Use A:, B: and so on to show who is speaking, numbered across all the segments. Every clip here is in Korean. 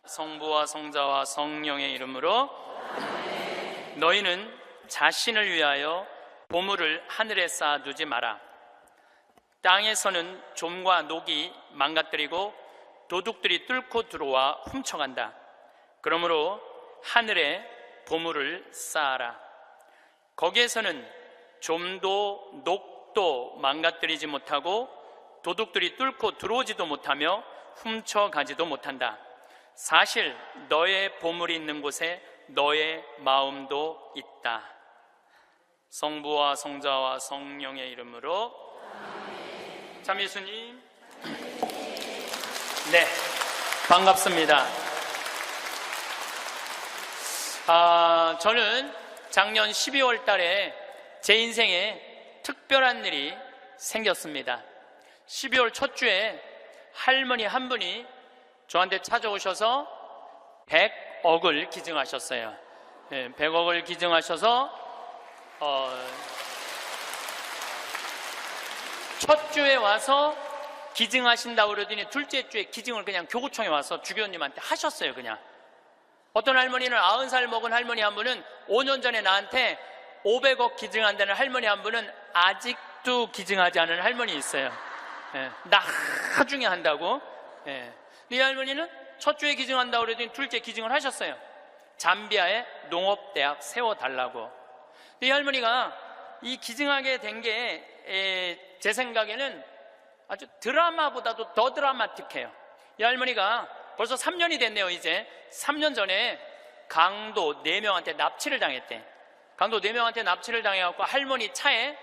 A: 성부와 성자와 성령의 이름으로. 너희는 자신을 위하여 보물을 하늘에 쌓아두지 마라. 땅에서는 좀과 녹이 망가뜨리고 도둑들이 뚫고 들어와 훔쳐간다. 그러므로 하늘에 보물을 쌓아라. 거기에서는 좀도 녹도 망가뜨리지 못하고 도둑들이 뚫고 들어오지도 못하며 훔쳐가지도 못한다. 사실 너의 보물이 있는 곳에 너의 마음도 있다. 성부와 성자와 성령의 이름으로. 참 예수님. 네, 반갑습니다. 저는 작년 12월 달에 제 인생에 특별한 일이 생겼습니다. 12월 첫 주에 할머니 한 분이 저한테 찾아오셔서 100억을 기증하셨어요. 100억을 기증하셔서 첫 주에 와서 기증하신다고 그러더니 둘째 주에 기증을 그냥 교구청에 와서 주교님한테 하셨어요. 그냥 어떤 할머니는 90살 먹은 할머니 한 분은 5년 전에 나한테 500억 기증한다는 할머니 한 분은 아직도 기증하지 않은 할머니 있어요. 나중에 한다고. 이 할머니는 첫 주에 기증한다고 그러더니 둘째 기증을 하셨어요. 잠비아에 농업대학 세워달라고. 이 할머니가 이 기증하게 된 게 제 생각에는 아주 드라마보다도 더 드라마틱해요. 이 할머니가 벌써 3년이 됐네요. 이제 3년 전에 강도 4명한테 납치를 당했대. 강도 4명한테 납치를 당해갖고 할머니 차에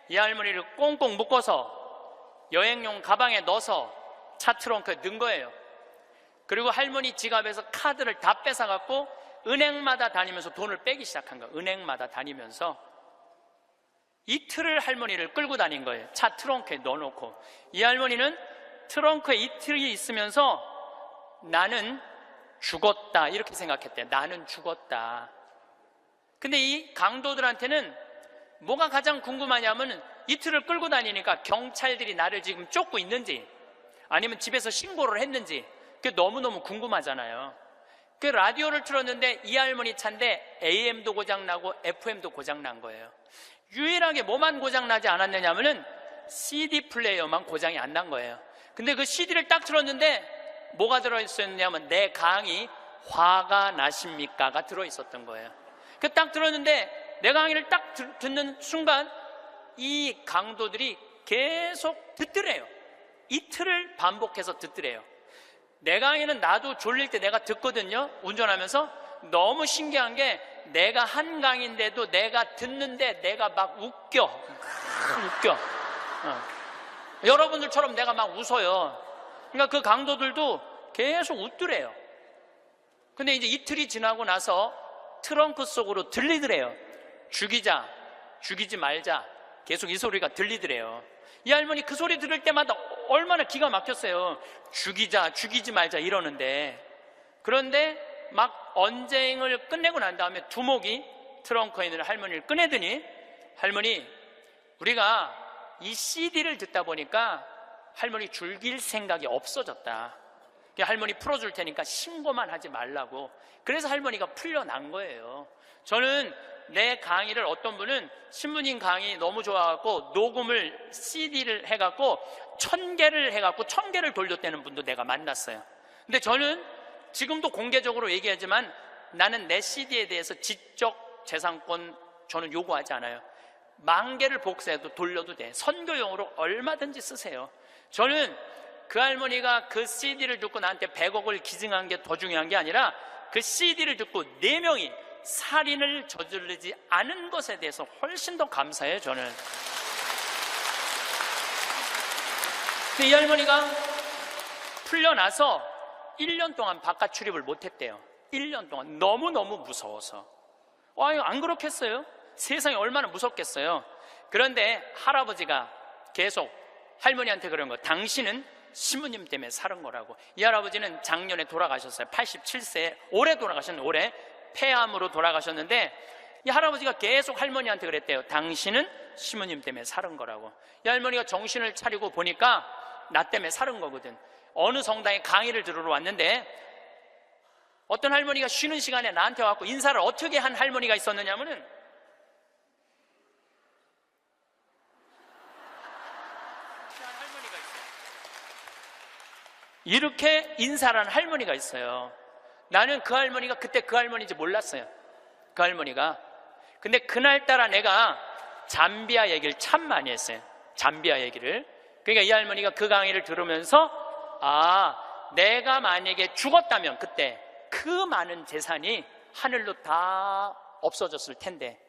A: 이 할머니를 꽁꽁 묶어서 여행용 가방에 넣어서 차 트렁크에 넣은 거예요. 그리고 할머니 지갑에서 카드를 다 뺏어갖고 은행마다 다니면서 돈을 빼기 시작한 거예요. 은행마다 다니면서 이틀을 할머니를 끌고 다닌 거예요. 차 트렁크에 넣어놓고. 이 할머니는 트렁크에 이틀이 있으면서 나는 죽었다 이렇게 생각했대. 나는 죽었다. 근데 이 강도들한테는 뭐가 가장 궁금하냐면 이틀을 끌고 다니니까 경찰들이 나를 지금 쫓고 있는지 아니면 집에서 신고를 했는지 그게 너무너무 궁금하잖아요. 그 라디오를 틀었는데 이 할머니 차인데 AM도 고장나고 FM도 고장난 거예요. 유일하게 뭐만 고장나지 않았느냐면은 CD 플레이어만 고장이 안 난 거예요. 근데 그 CD를 딱 틀었는데 뭐가 들어있었냐면 내 강의 화가 나십니까가 들어있었던 거예요. 그 딱 들었는데 내 강의를 딱 듣는 순간 이 강도들이 계속 듣더래요. 이틀을 반복해서 듣더래요. 내 강의는 나도 졸릴 때 내가 듣거든요. 운전하면서. 너무 신기한 게 내가 한 강의인데도 내가 듣는데 내가 막 웃겨. 여러분들처럼 내가 막 웃어요. 그러니까 그 강도들도 계속 웃더래요. 근데 이제 이틀이 지나고 나서 트렁크 속으로 들리더래요. 죽이자, 죽이지 말자. 계속 이 소리가 들리더래요. 이 할머니 그 소리 들을 때마다 얼마나 기가 막혔어요. 죽이자, 죽이지 말자 이러는데. 그런데 막 언쟁을 끝내고 난 다음에 두목이 트렁크에 있는 할머니를 꺼내더니 할머니, 우리가 이 CD를 듣다 보니까 할머니 죽일 생각이 없어졌다. 할머니 풀어줄 테니까 신고만 하지 말라고. 그래서 할머니가 풀려난 거예요. 저는 내 강의를 어떤 분은 신부님 강의 너무 좋아갖고 녹음을 CD를 해갖고 1000개를 해갖고 1000개를 돌렸다는 분도 내가 만났어요. 근데 저는 지금도 공개적으로 얘기하지만 나는 내 CD에 대해서 지적 재산권 저는 요구하지 않아요. 10,000개를 복사해도 돌려도 돼. 선교용으로 얼마든지 쓰세요. 저는 그 할머니가 그 CD를 듣고 나한테 100억을 기증한 게 더 중요한 게 아니라 그 CD를 듣고 4명이 살인을 저지르지 않은 것에 대해서 훨씬 더 감사해요. 저는. 근데 이 할머니가 풀려나서 1년 동안 바깥 출입을 못했대요. 1년 동안 너무너무 무서워서. 안 그렇겠어요? 세상이 얼마나 무섭겠어요. 그런데 할아버지가 계속 할머니한테 그런 거, 당신은 신부님 때문에 사는 거라고. 이 할아버지는 작년에 돌아가셨어요. 87세에 올해 돌아가셨는데, 올해 폐암으로 돌아가셨는데 이 할아버지가 계속 할머니한테 그랬대요. 당신은 신부님 때문에 사는 거라고. 이 할머니가 정신을 차리고 보니까 나 때문에 사는 거거든. 어느 성당에 강의를 들으러 왔는데 어떤 할머니가 쉬는 시간에 나한테 와서 인사를 어떻게 한 할머니가 있었느냐면은, 이렇게 인사를 한 할머니가 있어요. 나는 그 할머니가 그때 그 할머니인지 몰랐어요. 그 할머니가. 근데 그날따라 내가 잠비아 얘기를 참 많이 했어요. 잠비아 얘기를. 그러니까 이 할머니가 그 강의를 들으면서, 아, 내가 만약에 죽었다면 그때 그 많은 재산이 하늘로 다 없어졌을 텐데,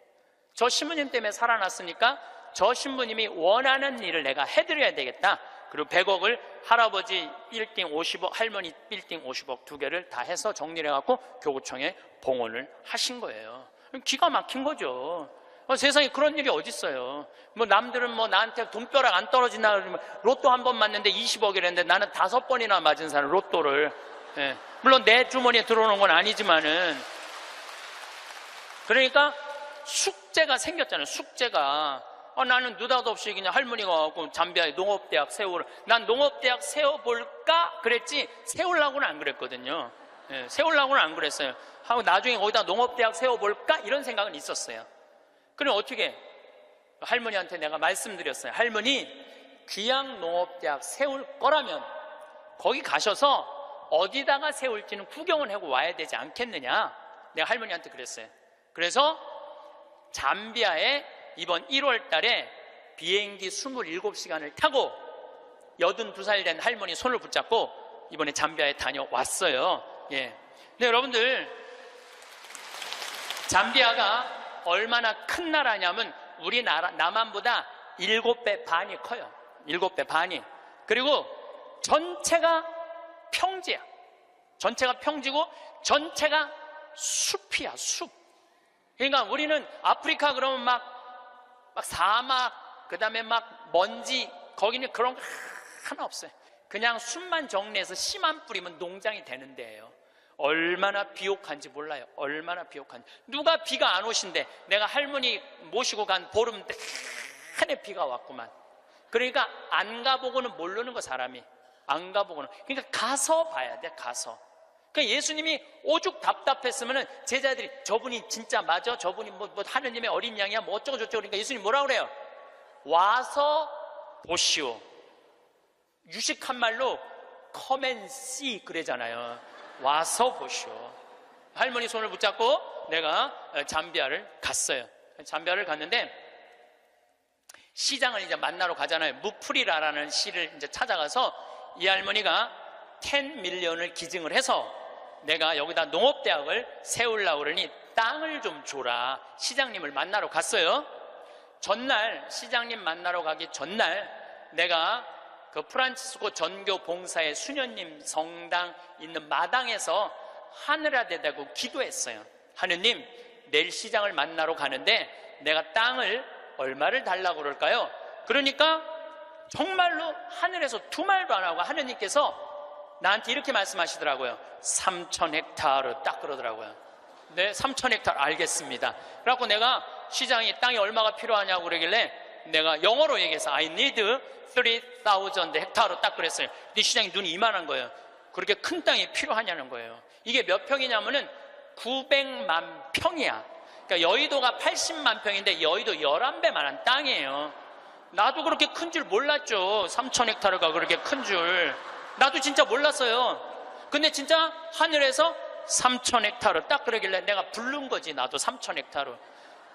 A: 저 신부님 때문에 살아났으니까 저 신부님이 원하는 일을 내가 해드려야 되겠다. 그리고 100억을 할아버지 빌딩 50억, 할머니 빌딩 50억 두 개를 다 해서 정리를 해갖고 교구청에 봉헌을 하신 거예요. 기가 막힌 거죠. 세상에 그런 일이 어딨어요. 뭐 남들은 뭐 나한테 돈벼락 안 떨어지나 그러면 로또 한 번 맞는데 20억이랬는데 나는 5번이나 맞은 사람 로또를. 예. 물론 내 주머니에 들어오는 건 아니지만은, 그러니까 숙제가 생겼잖아요. 숙제가. 나는 느닷없이 그냥 할머니가 와갖고 잠비아에 농업대학 세우라. 난 농업대학 세워볼까 그랬지 세우려고는 안 그랬거든요. 예, 세우려고는 안 그랬어요. 하고 나중에 거기다 농업대학 세워볼까 이런 생각은 있었어요. 그럼 어떻게 할머니한테 내가 말씀드렸어요. 할머니, 귀양 농업대학 세울 거라면 거기 가셔서 어디다가 세울지는 구경을 하고 와야 되지 않겠느냐. 내가 할머니한테 그랬어요. 그래서 잠비아에 이번 1월 달에 비행기 27시간을 타고 82살 된 할머니 손을 붙잡고 이번에 잠비아에 다녀왔어요. 예. 근데 여러분들, 잠비아가 얼마나 큰 나라냐면 우리나라, 남한보다 7배 반이 커요. 7배 반이. 그리고 전체가 평지야. 전체가 평지고 전체가 숲이야, 숲. 그러니까 우리는 아프리카 그러면 막 사막, 그 다음에 막 먼지, 거기는 그런 거 하나 없어요. 그냥 숲만 정리해서 씨만 뿌리면 농장이 되는 데예요. 얼마나 비옥한지 몰라요. 얼마나 비옥한지. 누가 비가 안 오신대. 내가 할머니 모시고 간 보름 내내 비가 왔구만. 그러니까 안 가보고는 모르는 거, 사람이. 안 가보고는. 그러니까 가서 봐야 돼, 가서. 그러니까 예수님이 오죽 답답했으면은 제자들이 저분이 진짜 맞아? 저분이 뭐 하느님의 어린 양이야? 뭐 어쩌고저쩌고. 그러니까 예수님 뭐라 그래요? 와서 보시오. 유식한 말로 come and see 그러잖아요. 와서 보시오. 할머니 손을 붙잡고 내가 잠비아를 갔어요. 잠비아를 갔는데 시장을 이제 만나러 가잖아요. 무프리라라는 시를 이제 찾아가서 이 할머니가 10 밀리언을 기증을 해서 내가 여기다 농업대학을 세우려고 그러니 땅을 좀 줘라. 시장님을 만나러 갔어요. 전날, 시장님 만나러 가기 전날 내가 그 프란치스코 전교 봉사의 수녀님 성당 있는 마당에서 하늘에 대고 기도했어요. 하느님, 내일 시장을 만나러 가는데 내가 땅을 얼마를 달라고 그럴까요? 그러니까 정말로 하늘에서 두 말도 안 하고 하느님께서 나한테 이렇게 말씀하시더라고요. 3,000헥타르 딱 그러더라고요. 네, 3,000헥타르 알겠습니다. 그래갖고 내가 시장이 땅이 얼마가 필요하냐고 그러길래 내가 영어로 얘기해서 I need 3,000 헥타르 딱 그랬어요. 근데 시장이 눈이 이만한 거예요. 그렇게 큰 땅이 필요하냐는 거예요. 이게 몇 평이냐면은 900만 평이야. 그러니까 여의도가 80만 평인데 여의도 11배만한 땅이에요. 나도 그렇게 큰 줄 몰랐죠. 3,000헥타르가 그렇게 큰 줄. 나도 진짜 몰랐어요. 근데 진짜 하늘에서 3,000헥타르 딱 그러길래 내가 부른 거지. 나도 3,000헥타르.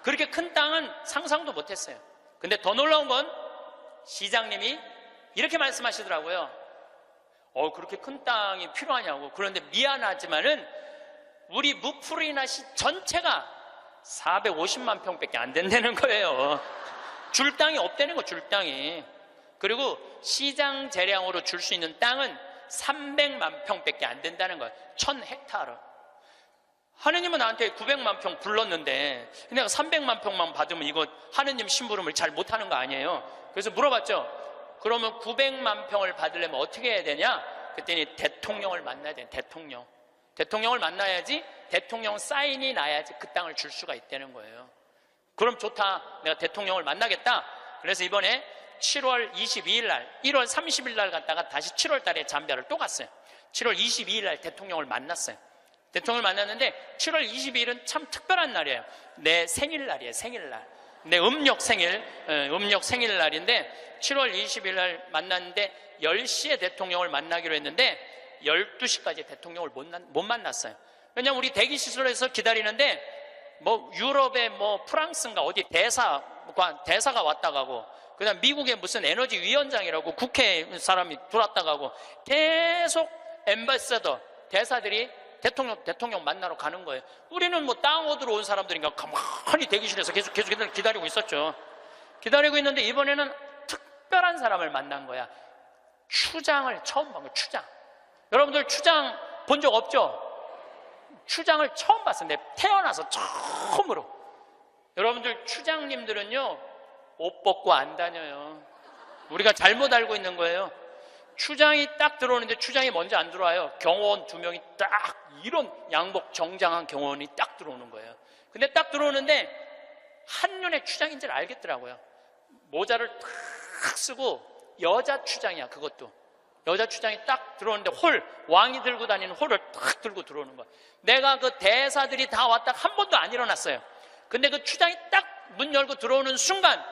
A: 그렇게 큰 땅은 상상도 못했어요. 근데 더 놀라운 건 시장님이 이렇게 말씀하시더라고요. 그렇게 큰 땅이 필요하냐고. 그런데 미안하지만은 우리 무프리나시 전체가 450만 평밖에 안 된다는 거예요. 줄 땅이 없다는 거, 줄 땅이. 그리고 시장 재량으로 줄 수 있는 땅은 300만 평밖에 안 된다는 거예요. 1,000헥타르. 하느님은 나한테 900만 평 불렀는데 내가 300만 평만 받으면 이거 하느님 심부름을 잘 못하는 거 아니에요? 그래서 물어봤죠. 그러면 900만 평을 받으려면 어떻게 해야 되냐? 그랬더니 대통령을 만나야 돼. 대통령을 만나야지 대통령 사인이 나야지 그 땅을 줄 수가 있다는 거예요. 그럼 좋다. 내가 대통령을 만나겠다. 그래서 이번에 7월 22일 날, 1월 30일 날 갔다가 다시 7월 달에 잠비아를 또 갔어요. 7월 22일 날 대통령을 만났어요. 대통령을 만났는데 7월 22일은 참 특별한 날이에요. 내 생일날이에요. 생일날. 내 음력 생일날인데 7월 20일 날 만났는데 10시에 대통령을 만나기로 했는데 12시까지 대통령을 못 만났어요. 왜냐면 우리 대기시설에서 기다리는데 뭐 유럽의 뭐 프랑스인가 어디 대사가 왔다 가고, 그 다음 미국의 무슨 에너지 위원장이라고 국회 사람이 들어왔다 가고, 계속 엠바서더 대사들이 대통령 만나러 가는 거예요. 우리는 뭐 땅어디로 온 사람들인가 가만히 대기실에서 계속 기다리고 있었죠. 기다리고 있는데 이번에는 특별한 사람을 만난 거야. 추장을 처음 본 거야. 추장. 여러분들 추장 본 적 없죠? 추장을 처음 봤어요. 내 태어나서 처음으로. 여러분들 추장님들은요 옷 벗고 안 다녀요. 우리가 잘못 알고 있는 거예요. 추장이 딱 들어오는데 추장이 먼저 안 들어와요. 경호원 2명이 딱 이런 양복 정장한 경호원이 딱 들어오는 거예요. 근데 딱 들어오는데 한눈에 추장인 줄 알겠더라고요. 모자를 탁 쓰고 여자 추장이야. 그것도 여자 추장이 딱 들어오는데 왕이 들고 다니는 홀을 딱 들고 들어오는 거야. 내가 그 대사들이 다 왔다 한 번도 안 일어났어요. 근데 그 추장이 딱 문 열고 들어오는 순간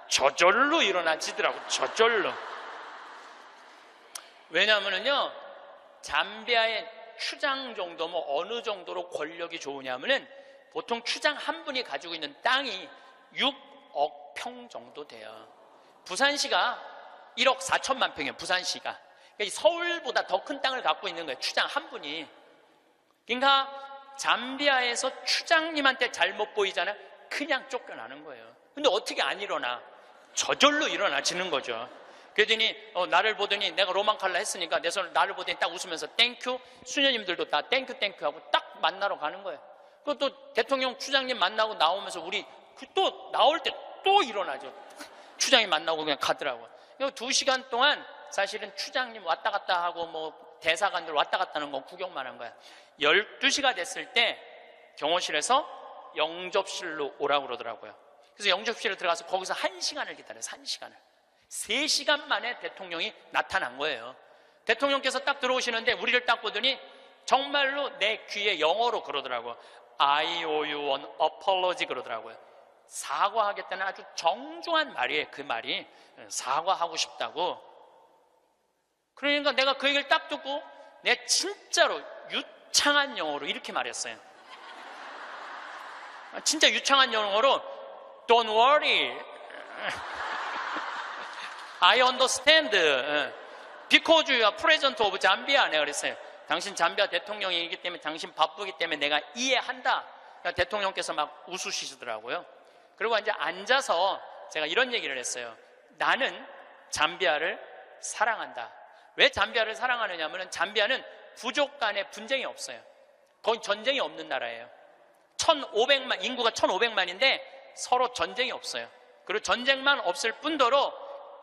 A: 저절로 일어나지더라고. 저절로. 왜냐하면요 잠비아의 추장 정도면 어느 정도로 권력이 좋으냐면은 보통 추장 한 분이 가지고 있는 땅이 6억 평 정도 돼요. 부산시가 1억 4천만 평이에요. 부산시가. 그러니까 서울보다 더 큰 땅을 갖고 있는 거예요. 추장 한 분이. 그러니까 잠비아에서 추장님한테 잘못 보이잖아요. 그냥 쫓겨나는 거예요. 근데 어떻게 안 일어나? 저절로 일어나지는 거죠. 그러더니 나를 보더니 내가 로망칼라 했으니까 내 손을 나를 보더니 딱 웃으면서 땡큐. 수녀님들도 다 땡큐 하고 딱 만나러 가는 거예요. 그것도 대통령 추장님 만나고 나오면서 우리 또 나올 때 또 일어나죠. 추장님 만나고 그냥 가더라고요. 2시간 동안 사실은 추장님 왔다 갔다 하고 뭐 대사관들 왔다 갔다 하는 거 구경만 한 거야. 12시가 됐을 때 경호실에서 영접실로 오라고 그러더라고요. 그래서 영접실에 들어가서 거기서 1시간을 기다려서 1시간을. 3시간 만에 대통령이 나타난 거예요. 대통령께서 딱 들어오시는데 우리를 딱 보더니 정말로 내 귀에 영어로 그러더라고요. I owe you an apology 그러더라고요. 사과하겠다는 아주 정중한 말이에요. 그 말이 사과하고 싶다고. 그러니까 내가 그 얘기를 딱 듣고 내가 진짜로 유창한 영어로 이렇게 말했어요. 진짜 유창한 영어로 Don't worry, I understand because you are president of Zambia. 내가 그랬어요. 당신 잠비아 대통령이기 때문에 당신 바쁘기 때문에 내가 이해한다. 대통령께서 막 웃으시더라고요. 그리고 이제 앉아서 제가 이런 얘기를 했어요. 나는 잠비아를 사랑한다. 왜 잠비아를 사랑하느냐 하면 잠비아는 부족 간에 분쟁이 없어요. 거기 전쟁이 없는 나라예요. 1,500만, 인구가 1,500만인데 서로 전쟁이 없어요. 그리고 전쟁만 없을 뿐더러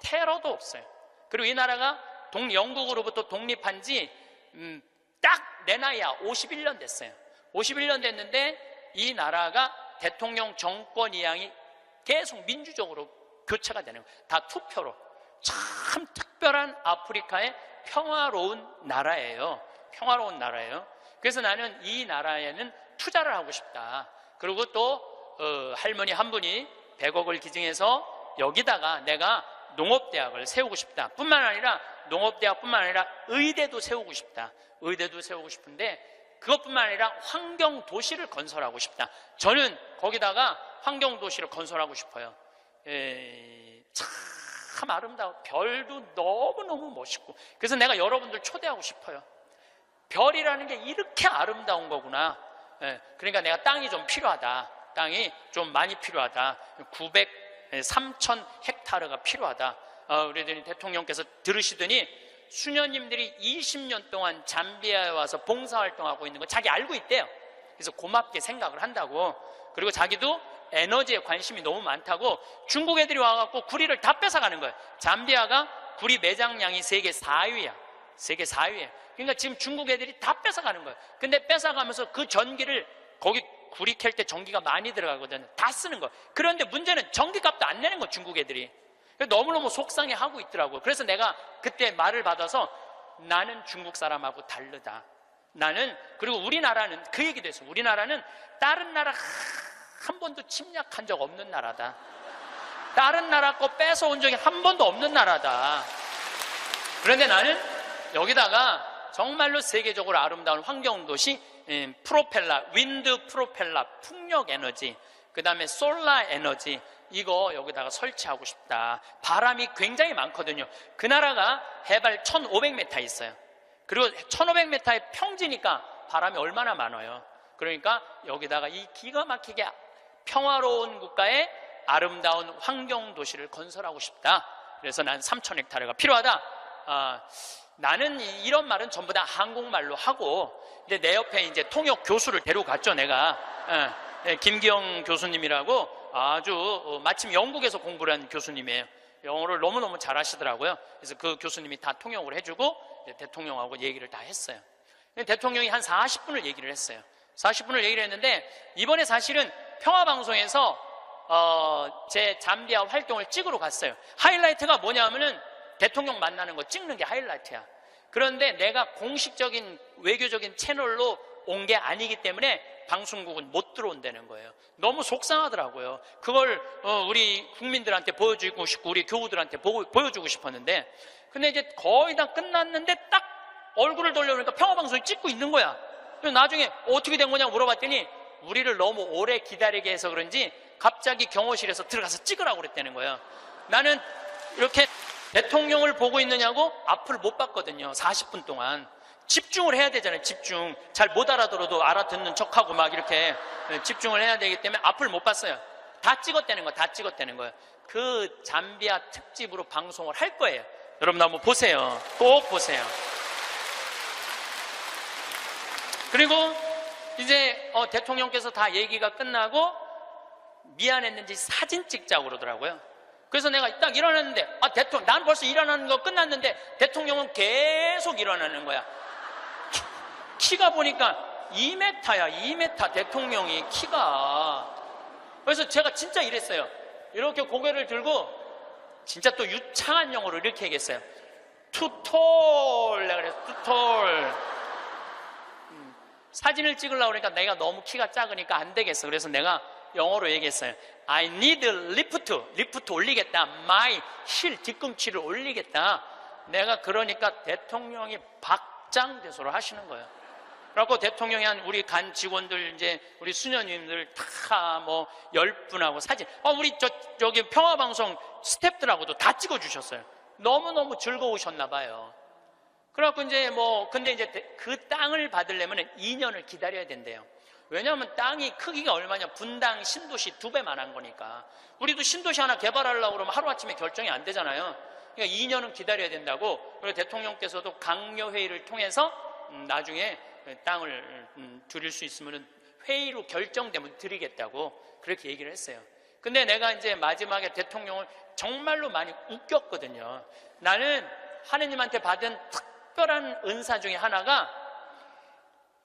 A: 테러도 없어요. 그리고 이 나라가 영국으로부터 독립한 지 딱 내 나이야 51년 됐어요. 51년 됐는데 이 나라가 대통령 정권 이양이 계속 민주적으로 교체가 되는 거예요. 다 투표로. 참 특별한 아프리카의 평화로운 나라예요. 평화로운 나라예요. 그래서 나는 이 나라에는 투자를 하고 싶다. 그리고 또 할머니 한 분이 100억을 기증해서 여기다가 내가 농업대학을 세우고 싶다. 뿐만 아니라 농업대학뿐만 아니라 의대도 세우고 싶다. 의대도 세우고 싶은데 그것뿐만 아니라 환경도시를 건설하고 싶다. 저는 거기다가 환경도시를 건설하고 싶어요. 참 아름다워. 별도 너무너무 멋있고. 그래서 내가 여러분들 초대하고 싶어요. 별이라는 게 이렇게 아름다운 거구나. 그러니까 내가 땅이 좀 필요하다. 땅이 좀 많이 필요하다. 3,000 헥타르가 필요하다. 우리 대통령께서 들으시더니 수녀님들이 20년 동안 잠비아에 와서 봉사활동하고 있는 거 자기 알고 있대요. 그래서 고맙게 생각을 한다고. 그리고 자기도 에너지에 관심이 너무 많다고 중국 애들이 와갖고 구리를 다 뺏어가는 거예요. 잠비아가 구리 매장량이 세계 4위야. 세계 4위에. 그러니까 지금 중국 애들이 다 뺏어가는 거예요. 근데 뺏어가면서 그 전기를 거기 구리 캘 때 전기가 많이 들어가거든요. 다 쓰는 거예요. 그런데 문제는 전기값도 안 내는 거예요. 중국 애들이. 너무너무 속상해하고 있더라고요. 그래서 내가 그때 말을 받아서 나는 중국 사람하고 다르다. 그리고 우리나라는 그 얘기도 했어요. 우리나라는 다른 나라 한 번도 침략한 적 없는 나라다. 다른 나라 거 뺏어온 적이 한 번도 없는 나라다. 그런데 나는 여기다가 정말로 세계적으로 아름다운 환경도시, 프로펠러, 윈드 프로펠러, 풍력 에너지, 그 다음에 솔라 에너지, 이거 여기다가 설치하고 싶다. 바람이 굉장히 많거든요. 그 나라가 해발 1500m 있어요. 그리고 1500m의 평지니까 바람이 얼마나 많아요. 그러니까 여기다가 이 기가 막히게 평화로운 국가에 아름다운 환경도시를 건설하고 싶다. 그래서 난 3000헥타르가 필요하다. 나는 이런 말은 전부 다 한국말로 하고, 근데 내 옆에 이제 통역 교수를 데려갔죠, 내가. 김기영 교수님이라고 아주 마침 영국에서 공부를 한 교수님이에요. 영어를 너무너무 잘하시더라고요. 그래서 그 교수님이 다 통역을 해주고 대통령하고 얘기를 다 했어요. 대통령이 한 40분을 얘기를 했어요. 40분을 얘기를 했는데, 이번에 사실은 평화방송에서 제 잠비아 활동을 찍으러 갔어요. 하이라이트가 뭐냐 하면은 대통령 만나는 거 찍는 게 하이라이트야. 그런데 내가 공식적인 외교적인 채널로 온 게 아니기 때문에 방송국은 못 들어온다는 거예요. 너무 속상하더라고요. 그걸 우리 국민들한테 보여주고 싶고 우리 교우들한테 보여주고 싶었는데, 근데 이제 거의 다 끝났는데 딱 얼굴을 돌려보니까 평화방송이 찍고 있는 거야. 그래서 나중에 어떻게 된 거냐고 물어봤더니 우리를 너무 오래 기다리게 해서 그런지 갑자기 경호실에서 들어가서 찍으라고 그랬다는 거예요. 나는 이렇게 대통령을 보고 있느냐고 앞을 못 봤거든요. 40분 동안. 집중을 해야 되잖아요. 집중. 잘 못 알아들어도 알아듣는 척하고 막 이렇게 집중을 해야 되기 때문에 앞을 못 봤어요. 다 찍었다는 거예요. 다 찍었다는 거예요. 그 잠비아 특집으로 방송을 할 거예요. 여러분 한번 보세요. 꼭 보세요. 그리고 이제 대통령께서 다 얘기가 끝나고 미안했는지 사진 찍자고 그러더라고요. 그래서 내가 딱 일어났는데, 난 벌써 일어나는 거 끝났는데 대통령은 계속 일어나는 거야. 키가 보니까 2m야, 2m 대통령이 키가. 그래서 제가 진짜 이랬어요. 이렇게 고개를 들고 진짜 또 유창한 영어로 이렇게 얘기했어요. Too tall. 내가 그랬어. Too tall. 사진을 찍으려고 그러니까 내가 너무 키가 작으니까 안 되겠어. 그래서 내가 영어로 얘기했어요. I need 리프트 올리겠다. My 힐 뒤꿈치를 올리겠다. 내가 그러니까 대통령이 박장대소를 하시는 거예요. 그래갖고 대통령이 한 우리 간 직원들, 이제 우리 수녀님들 다 뭐 10분하고 사진, 우리 저기 평화방송 스태프들하고도 다 찍어주셨어요. 너무너무 즐거우셨나 봐요. 그래갖고 이제 근데 이제 그 땅을 받으려면 2년을 기다려야 된대요. 왜냐하면 땅이 크기가 얼마냐, 분당 신도시 2배만 한 거니까. 우리도 신도시 하나 개발하려고 그러면 하루아침에 결정이 안 되잖아요. 그러니까 2년은 기다려야 된다고. 그리고 대통령께서도 강요회의를 통해서 나중에 땅을 드릴 수 있으면 회의로 결정되면 드리겠다고 그렇게 얘기를 했어요. 근데 내가 이제 마지막에 대통령을 정말로 많이 웃겼거든요. 나는 하느님한테 받은 특별한 은사 중에 하나가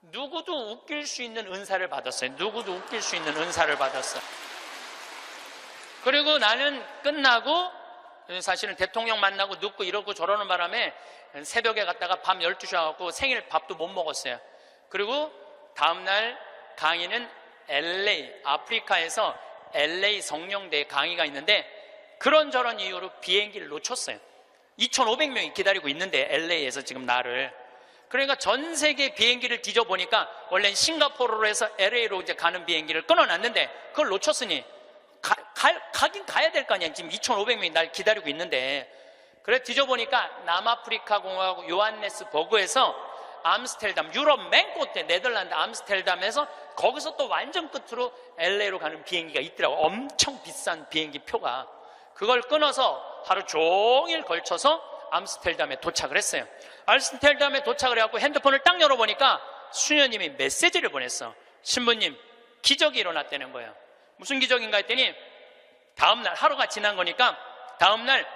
A: 누구도 웃길 수 있는 은사를 받았어요. 누구도 웃길 수 있는 은사를 받았어요. 그리고 나는 끝나고 사실은 대통령 만나고 눕고 이러고 저러는 바람에 새벽에 갔다가 밤 12시에 와갖고 생일 밥도 못 먹었어요. 그리고 다음날 강의는 LA, 아프리카에서 LA 성령대에 강의가 있는데 그런저런 이유로 비행기를 놓쳤어요. 2,500명이 기다리고 있는데 LA에서 지금 나를. 그러니까 전 세계 비행기를 뒤져보니까 원래는 싱가포르로 해서 LA로 이제 가는 비행기를 끊어놨는데 그걸 놓쳤으니 가긴 가야 될 거 아니야. 지금 2,500명이 날 기다리고 있는데. 그래 뒤져보니까 남아프리카 공화국 요하네스버그에서 암스테르담, 유럽 맨 끝에 네덜란드 암스테르담에서 거기서 또 완전 끝으로 LA로 가는 비행기가 있더라고. 엄청 비싼 비행기 표가. 그걸 끊어서 하루 종일 걸쳐서 암스테르담에 도착을 했어요. 암스테르담에 도착을 해갖고 핸드폰을 딱 열어보니까 수녀님이 메시지를 보냈어. 신부님, 기적이 일어났다는 거예요. 무슨 기적인가 했더니 다음날, 하루가 지난 거니까 다음날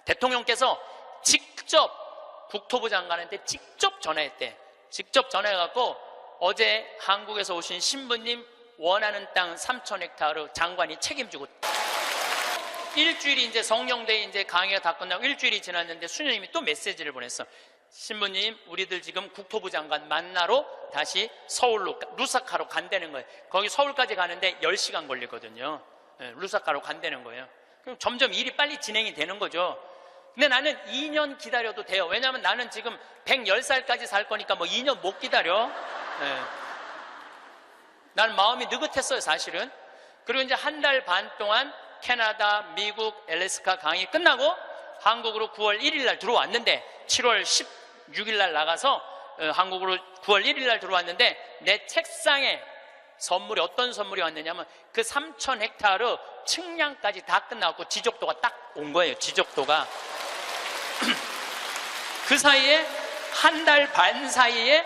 A: 대통령께서 직접 국토부 장관한테 직접 전화했대. 직접 전화해갖고 어제 한국에서 오신 신부님 원하는 땅 3,000헥타르 장관이 책임지고. 일주일이 이제 성령대에 이제 강의가 다 끝나고 일주일이 지났는데 수녀님이 또 메시지를 보냈어. 신부님, 우리들 지금 국토부 장관 만나러 다시 서울로 루사카로 간다는 거예요. 거기 서울까지 가는데 10시간 걸리거든요. 루사카로 간다는 거예요. 그럼 점점 일이 빨리 진행이 되는 거죠. 근데 나는 2년 기다려도 돼요. 왜냐하면 나는 지금 110살까지 살 거니까 뭐 2년 못 기다려. 나는 마음이 느긋했어요, 사실은. 그리고 이제 한 달 반 동안 캐나다, 미국, 엘래스카 강의 끝나고 한국으로 9월 1일 날 들어왔는데, 7월 16일 날 나가서 한국으로 9월 1일 날 들어왔는데, 내 책상에 선물이, 어떤 선물이 왔느냐면 그 3,000헥타르 측량까지 다 끝나고 지적도가 딱 온 거예요. 지적도가. 그 사이에, 한 달 반 사이에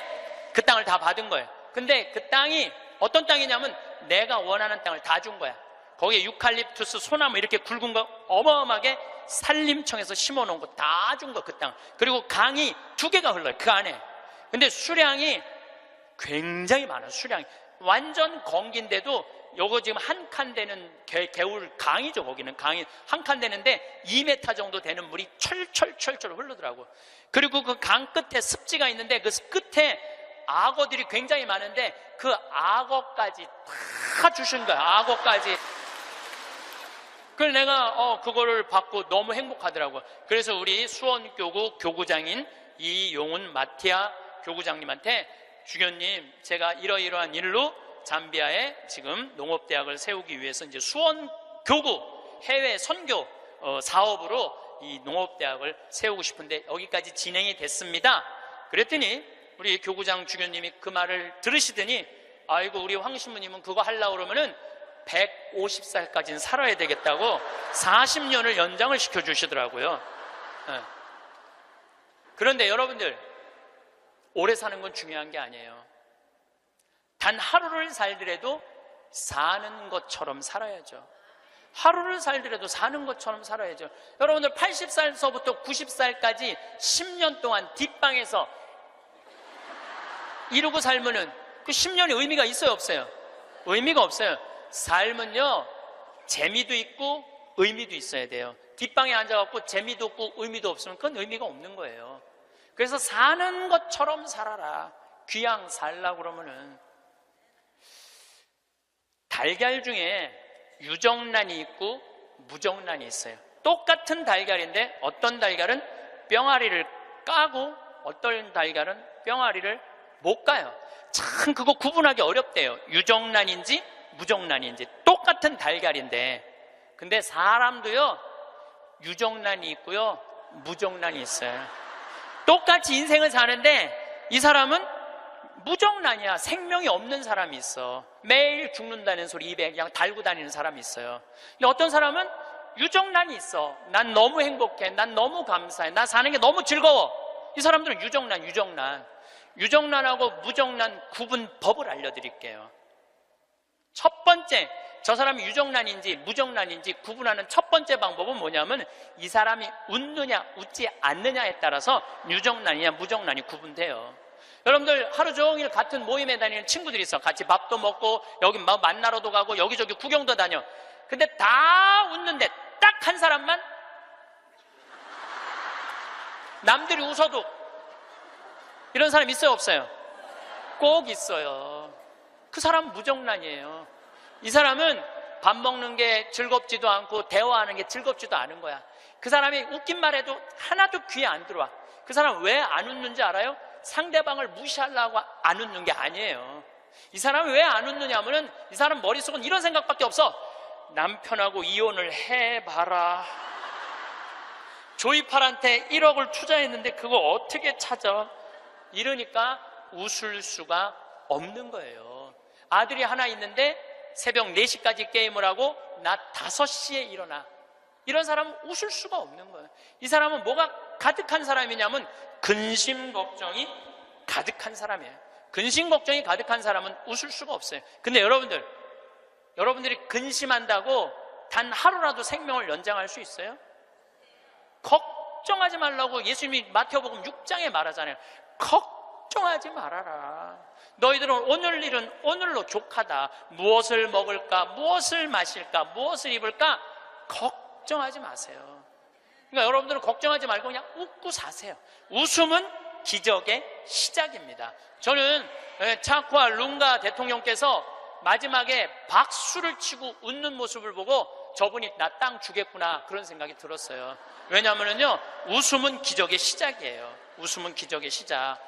A: 그 땅을 다 받은 거예요. 근데 그 땅이 어떤 땅이냐면 내가 원하는 땅을 다 준 거야. 거기에 유칼립투스, 소나무 이렇게 굵은 거 어마어마하게 산림청에서 심어놓은 거 다 준 거, 그 땅. 그리고 강이 2개가 흘러요, 그 안에. 근데 수량이 굉장히 많아요. 수량이 완전 건기인데도 요거 지금 한 칸 되는 개울 강이죠. 거기는 강이 한 칸 되는데 2m 정도 되는 물이 철철철철 흐르더라고요. 그리고 그 강 끝에 습지가 있는데 그 끝에 악어들이 굉장히 많은데 그 악어까지 다 주신 거야. 악어까지. 그래서 내가 그거를 받고 너무 행복하더라고요. 그래서 우리 수원교구 교구장인 이용훈 마티아 교구장님한테, 주교님, 제가 이러이러한 일로 잠비아에 지금 농업대학을 세우기 위해서 이제 수원교구 해외 선교 사업으로 이 농업대학을 세우고 싶은데 여기까지 진행이 됐습니다. 그랬더니 우리 교구장 주교님이 그 말을 들으시더니, 아이고, 우리 황 신부님은 그거 하려고 그러면은 150살까지는 살아야 되겠다고 40년을 연장을 시켜주시더라고요. 그런데 여러분들, 오래 사는 건 중요한 게 아니에요. 단 하루를 살더라도 사는 것처럼 살아야죠. 하루를 살더라도 사는 것처럼 살아야죠. 여러분들 80살서부터 90살까지 10년 동안 뒷방에서 이러고 살면은 그 10년의 의미가 있어요, 없어요? 의미가 없어요. 삶은요, 재미도 있고 의미도 있어야 돼요. 뒷방에 앉아갖고 재미도 없고 의미도 없으면 그건 의미가 없는 거예요. 그래서 사는 것처럼 살아라. 귀양 살라고 그러면은. 달걀 중에 유정란이 있고 무정란이 있어요. 똑같은 달걀인데 어떤 달걀은 뿅아리를 까고 어떤 달걀은 뿅아리를 못 까요. 참 그거 구분하기 어렵대요. 유정란인지 무정란인지. 똑같은 달걀인데. 근데 사람도요, 유정란이 있고요, 무정란이 있어요. 똑같이 인생을 사는데 이 사람은 무정란이야. 생명이 없는 사람이 있어. 매일 죽는다는 소리 입에 그냥 달고 다니는 사람이 있어요. 근데 어떤 사람은 유정란이 있어. 난 너무 행복해. 난 너무 감사해. 나 사는 게 너무 즐거워. 이 사람들은 유정란. 유정란하고 무정란 구분법을 알려드릴게요. 첫 번째, 저 사람이 유정란인지 무정란인지 구분하는 첫 번째 방법은 뭐냐면, 이 사람이 웃느냐 웃지 않느냐에 따라서 유정란이냐 무정란이 구분돼요. 여러분들 하루 종일 같은 모임에 다니는 친구들이 있어. 같이 밥도 먹고 여기 만나러도 가고 여기저기 구경도 다녀. 근데 다 웃는데 딱 한 사람만, 남들이 웃어도, 이런 사람 있어요, 없어요? 꼭 있어요. 그 사람은 무정란이에요. 이 사람은 밥 먹는 게 즐겁지도 않고 대화하는 게 즐겁지도 않은 거야. 그 사람이 웃긴 말 해도 하나도 귀에 안 들어와. 그 사람 왜 안 웃는지 알아요? 상대방을 무시하려고 안 웃는 게 아니에요. 이 사람이 왜 안 웃느냐면은 이 사람 머릿속은 이런 생각밖에 없어. 남편하고 이혼을 해봐라. 조이팔한테 1억을 투자했는데 그거 어떻게 찾아? 이러니까 웃을 수가 없는 거예요. 아들이 하나 있는데 새벽 4시까지 게임을 하고 낮 5시에 일어나. 이런 사람은 웃을 수가 없는 거예요. 이 사람은 뭐가 가득한 사람이냐면 근심 걱정이 가득한 사람이에요. 근심 걱정이 가득한 사람은 웃을 수가 없어요. 근데 여러분들이 근심한다고 단 하루라도 생명을 연장할 수 있어요? 걱정하지 말라고 예수님이 마태복음 6장에 말하잖아요. 걱정하지 말아라. 너희들은 오늘 일은 오늘로 족하다. 무엇을 먹을까, 무엇을 마실까, 무엇을 입을까 걱정하지 마세요. 그러니까 여러분들은 걱정하지 말고 그냥 웃고 사세요. 웃음은 기적의 시작입니다. 저는 차쿠아 룽가 대통령께서 마지막에 박수를 치고 웃는 모습을 보고 저분이 나 땅 주겠구나 그런 생각이 들었어요. 왜냐하면요, 웃음은 기적의 시작이에요. 웃음은 기적의 시작.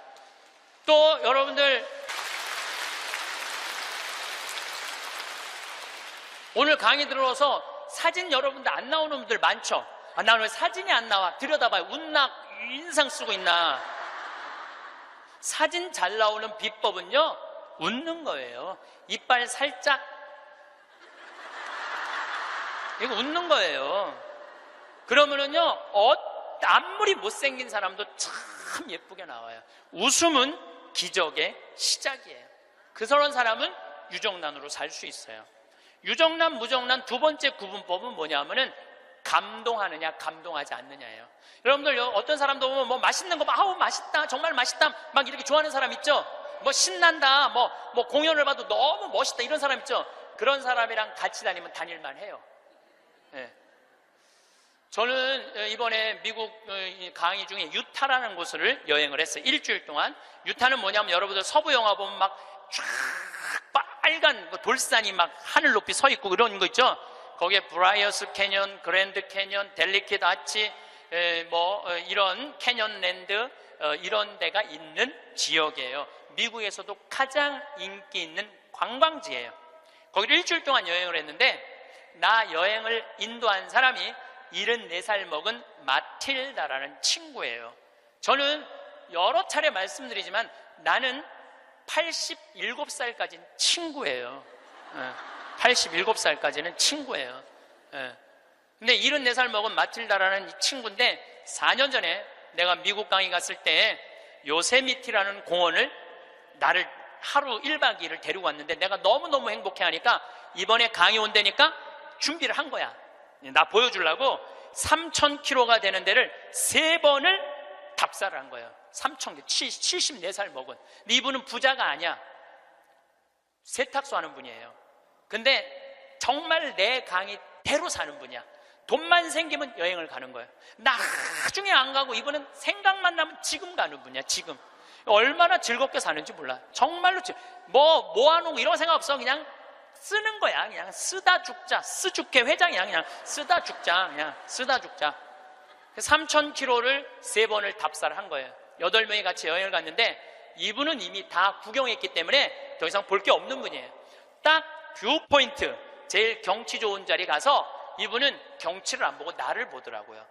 A: 또 여러분들, 오늘 강의 들어서 사진 여러분들 안 나오는 분들 많죠? 아, 나는 왜 사진이 안 나와? 들여다봐요. 웃나 인상 쓰고 있나? 사진 잘 나오는 비법은요, 웃는 거예요. 이빨 살짝, 이거 웃는 거예요. 그러면은요, 아무리 못생긴 사람도 참 예쁘게 나와요. 웃음은 기적의 시작이에요. 그런 사람은 유정란으로 살 수 있어요. 유정란, 무정란 두 번째 구분법은 뭐냐면은 감동하느냐, 감동하지 않느냐예요. 여러분들, 어떤 사람도 보면 뭐 맛있는 거, 아우, 맛있다, 정말 맛있다, 막 이렇게 좋아하는 사람 있죠? 뭐 신난다, 뭐 공연을 봐도 너무 멋있다, 이런 사람 있죠? 그런 사람이랑 같이 다니면 다닐만 해요. 네. 저는 이번에 미국 강의 중에 유타라는 곳을 여행을 했어요. 일주일 동안. 유타는 뭐냐면 여러분들 서부 영화 보면 막 쫙 빨간 돌산이 막 하늘 높이 서 있고 그런 거 있죠. 거기에 브라이어스 캐년, 그랜드 캐년, 델리킷 아치, 이런 캐년랜드, 이런 데가 있는 지역이에요. 미국에서도 가장 인기 있는 관광지예요. 거기를 일주일 동안 여행을 했는데, 나 여행을 인도한 사람이 74살 먹은 마틸다라는 친구예요. 저는 여러 차례 말씀드리지만 나는 87살까지는 친구예요. 87살까지는 친구예요. 근데 74살 먹은 마틸다라는 이 친구인데, 4년 전에 내가 미국 강의 갔을 때 요세미티라는 공원을 나를 하루 1박 2일을 데리고 왔는데, 내가 너무너무 행복해 하니까 이번에 강의 온다니까 준비를 한 거야. 나 보여주려고 3,000km가 되는 데를 3번을 답사를 한 거예요. 3,000km, 74살 먹은. 근데 이분은 부자가 아니야. 세탁소 하는 분이에요. 근데 정말 내 강의대로 사는 분이야. 돈만 생기면 여행을 가는 거예요. 나중에 안 가고 이분은 생각만 나면 지금 가는 분이야. 지금 얼마나 즐겁게 사는지 몰라. 정말로 모아놓고 이런 생각 없어. 그냥 쓰는 거야. 그냥 쓰다 죽자. 스주케 회장이야. 그냥 쓰다 죽자. 그냥 쓰다 죽자. 3,000km를 3번을 답사를 한 거예요. 8명이 같이 여행을 갔는데, 이분은 이미 다 구경했기 때문에 더 이상 볼 게 없는 분이에요. 딱 뷰포인트, 제일 경치 좋은 자리 가서 이분은 경치를 안 보고 나를 보더라고요.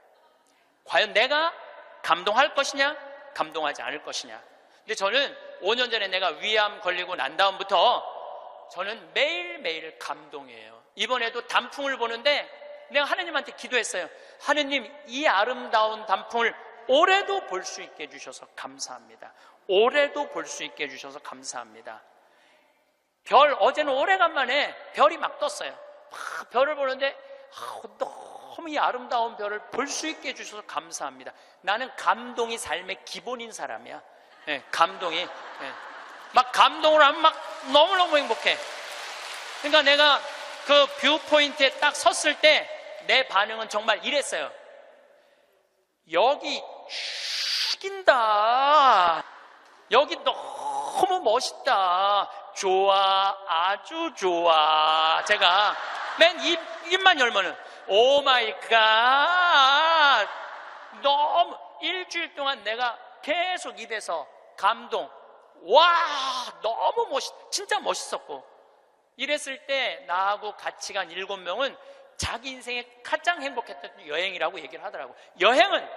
A: 과연 내가 감동할 것이냐, 감동하지 않을 것이냐. 근데 저는 5년 전에 내가 위암 걸리고 난 다음부터 저는 매일매일 감동이에요. 이번에도 단풍을 보는데 내가 하느님한테 기도했어요. 하느님, 이 아름다운 단풍을 올해도 볼 수 있게 해주셔서 감사합니다. 올해도 볼 수 있게 해주셔서 감사합니다. 어제는 오래간만에 별이 막 떴어요. 막 별을 보는데 너무 이 아름다운 별을 볼 수 있게 해주셔서 감사합니다. 나는 감동이 삶의 기본인 사람이야. 네, 감동이. 네. 막 감동을 하면 막 너무너무 행복해. 그러니까 내가 그 뷰포인트에 딱 섰을 때 내 반응은 정말 이랬어요. 여기 죽인다. 여기 너무 멋있다. 좋아, 아주 좋아. 제가 맨 입만 열면은 오 마이 갓. 너무 일주일 동안 내가 계속 입에서 감동. 와, 너무 진짜 멋있었고. 이랬을 때 나하고 같이 간 7명은 자기 인생에 가장 행복했던 여행이라고 얘기를 하더라고. 여행은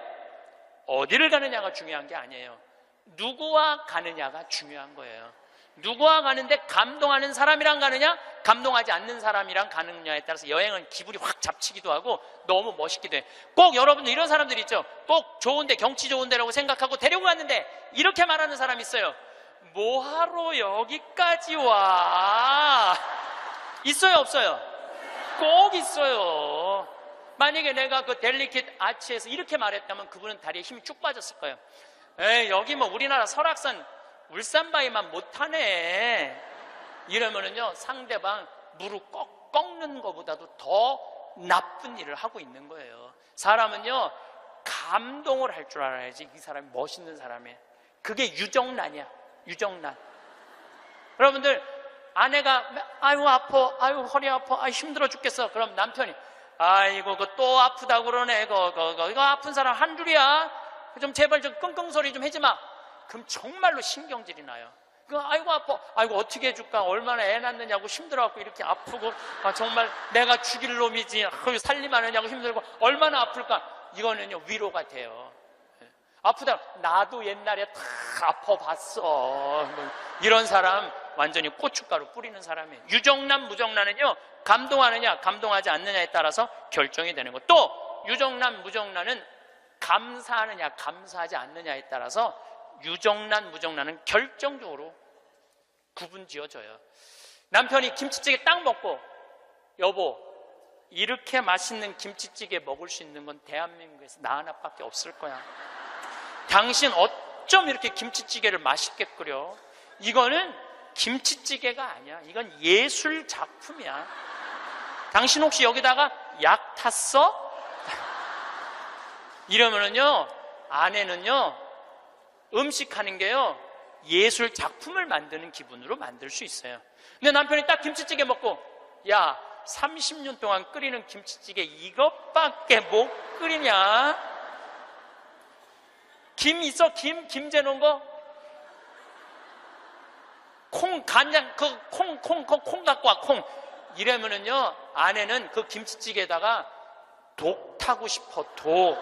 A: 어디를 가느냐가 중요한 게 아니에요. 누구와 가느냐가 중요한 거예요. 누구와 가는데 감동하는 사람이랑 가느냐, 감동하지 않는 사람이랑 가느냐에 따라서 여행은 기분이 확 잡치기도 하고 너무 멋있기도 해. 꼭 여러분들 이런 사람들 있죠. 꼭 좋은데, 경치 좋은 데라고 생각하고 데리고 갔는데 이렇게 말하는 사람이 있어요. 뭐하러 여기까지 와? 있어요, 없어요? 꼭 있어요. 만약에 내가 그 델리킷 아치에서 이렇게 말했다면 그분은 다리에 힘이 쭉 빠졌을 거예요. 에이, 여기 뭐 우리나라 설악산 울산바위만 못하네. 이러면은요, 상대방 무릎 꺾는 것보다도 더 나쁜 일을 하고 있는 거예요. 사람은요, 감동을 할 줄 알아야지 이 사람이 멋있는 사람이에요. 그게 유정란이야. 유정란. 여러분들, 아내가 아이고 아파, 아이고 허리 아파, 아이 힘들어 죽겠어. 그럼 남편이 아이고 그 또 아프다고 그러네. 이거 아픈 사람 한 줄이야. 좀 제발 좀 끙끙 소리 좀 하지 마. 그럼 정말로 신경질이 나요. 아이고 아파, 아이고 어떻게 해줄까, 얼마나 애 낳느냐고 힘들어갖고 이렇게 아프고, 정말 내가 죽일 놈이지, 살림하느냐고 힘들고 얼마나 아플까. 이거는요 위로가 돼요. 아프다, 나도 옛날에 다 아파봤어. 이런 사람 완전히 고춧가루 뿌리는 사람이에요. 유정란 무정란은요 감동하느냐 감동하지 않느냐에 따라서 결정이 되는 거. 또 유정란 무정란은 감사하느냐 감사하지 않느냐에 따라서 유정란 무정란은 결정적으로 구분 지어져요. 남편이 김치찌개 딱 먹고, 여보 이렇게 맛있는 김치찌개 먹을 수 있는 건 대한민국에서 나 하나밖에 없을 거야. 당신 어쩜 이렇게 김치찌개를 맛있게 끓여. 이거는 김치찌개가 아니야. 이건 예술 작품이야. 당신 혹시 여기다가 약 탔어? 이러면은요 아내는요 음식하는 게요 예술 작품을 만드는 기분으로 만들 수 있어요. 근데 남편이 딱 김치찌개 먹고, 야 30년 동안 끓이는 김치찌개 이것밖에 못 끓이냐? 김 있어? 김 재놓은 거? 콩, 간장, 콩 갖고 와, 콩. 이러면은요 아내는 그 김치찌개에다가 독 타고 싶어, 독.